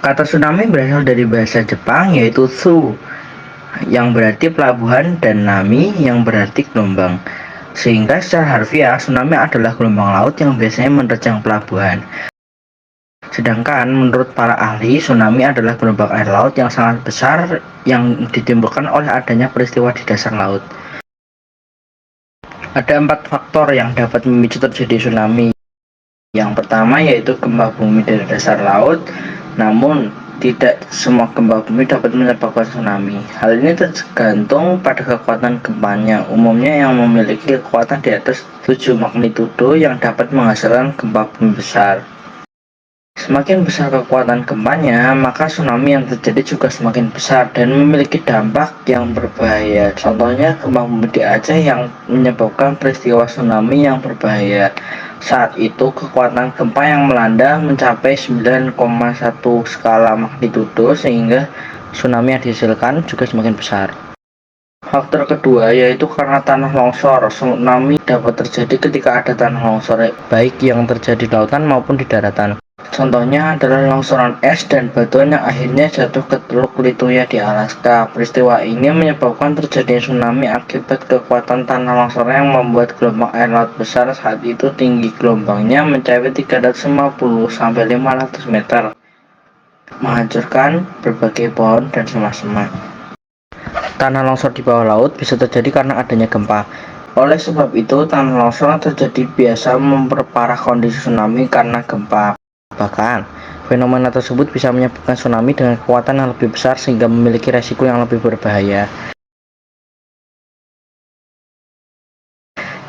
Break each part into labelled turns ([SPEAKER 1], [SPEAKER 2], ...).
[SPEAKER 1] Kata tsunami berasal dari bahasa Jepang yaitu tsu yang berarti pelabuhan dan nami yang berarti gelombang. Sehingga secara harfiah tsunami adalah gelombang laut yang biasanya menerjang pelabuhan. Sedangkan menurut para ahli, tsunami adalah gelombang air laut yang sangat besar yang ditimbulkan oleh adanya peristiwa di dasar laut. Ada 4 faktor yang dapat memicu terjadi tsunami. Yang pertama yaitu gempa bumi dari dasar laut, namun tidak semua gempa bumi dapat menyebabkan tsunami. Hal ini tergantung pada kekuatan gempanya. Umumnya yang memiliki kekuatan di atas 7 magnitudo yang dapat menghasilkan gempa bumi besar. Semakin besar kekuatan gempanya, maka tsunami yang terjadi juga semakin besar dan memiliki dampak yang berbahaya. Contohnya gempa bumi di Aceh yang menyebabkan peristiwa tsunami yang berbahaya. Saat itu kekuatan gempa yang melanda mencapai 9,1 skala magnitudo sehingga tsunami yang dihasilkan juga semakin besar. Faktor kedua yaitu karena tanah longsor. Tsunami dapat terjadi ketika ada tanah longsor baik yang terjadi di lautan maupun di daratan. Contohnya adalah longsoran es dan batuan yang akhirnya jatuh ke Teluk Lituya di Alaska. Peristiwa ini menyebabkan terjadinya tsunami akibat kekuatan tanah longsor yang membuat gelombang air laut besar. Saat itu tinggi gelombangnya mencapai 350-500 meter, menghancurkan berbagai pohon dan semak-semak. Tanah longsor di bawah laut bisa terjadi karena adanya gempa. Oleh sebab itu, tanah longsor terjadi biasa memperparah kondisi tsunami karena gempa. Bahkan, fenomena tersebut bisa menyebabkan tsunami dengan kekuatan yang lebih besar sehingga memiliki resiko yang lebih berbahaya.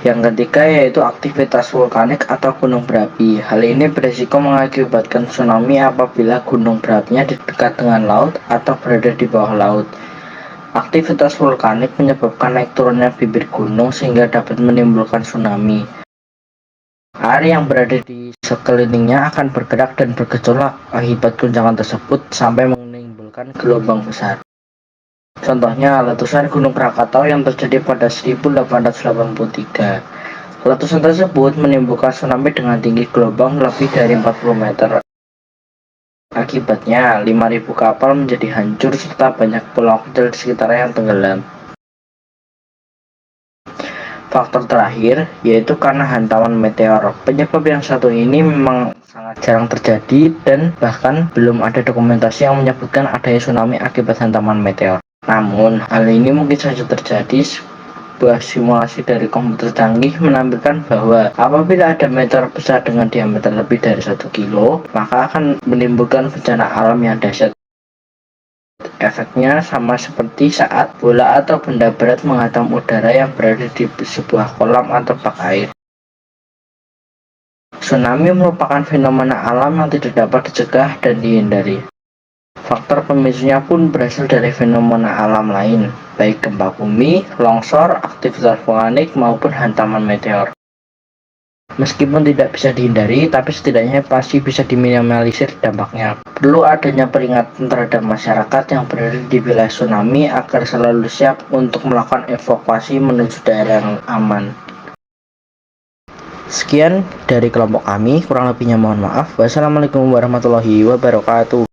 [SPEAKER 1] Yang ketiga yaitu aktivitas vulkanik atau gunung berapi. Hal ini beresiko mengakibatkan tsunami apabila gunung berapinya di dekat dengan laut atau berada di bawah laut. Aktivitas vulkanik menyebabkan naik turunnya bibir gunung sehingga dapat menimbulkan tsunami. Air yang berada di sekelilingnya akan bergerak dan bergejolak akibat guncangan tersebut sampai menimbulkan gelombang besar. Contohnya letusan Gunung Krakatau yang terjadi pada 1883. Letusan tersebut menimbulkan tsunami dengan tinggi gelombang lebih dari 40 meter. Akibatnya 5.000 kapal menjadi hancur serta banyak pulau kecil di sekitarnya yang tenggelam. Faktor terakhir yaitu karena hantaman meteor. Penyebab yang satu ini memang sangat jarang terjadi dan bahkan belum ada dokumentasi yang menyebutkan adanya tsunami akibat hantaman meteor. Namun, hal ini mungkin saja terjadi. Sebuah simulasi dari komputer canggih menampilkan bahwa apabila ada meteor besar dengan diameter lebih dari 1 kilo, maka akan menimbulkan bencana alam yang dahsyat. Efeknya sama seperti saat bola atau benda berat menghantam udara yang berada di sebuah kolam atau bak air. Tsunami merupakan fenomena alam yang tidak dapat dicegah dan dihindari. Faktor pemicunya pun berasal dari fenomena alam lain, baik gempa bumi, longsor, aktivitas vulkanik, maupun hantaman meteor. Meskipun tidak bisa dihindari, tapi setidaknya pasti bisa diminimalisir dampaknya. Perlu adanya peringatan terhadap masyarakat yang berada di wilayah tsunami agar selalu siap untuk melakukan evakuasi menuju daerah yang aman. Sekian dari kelompok kami, kurang lebihnya mohon maaf. Wassalamualaikum warahmatullahi wabarakatuh.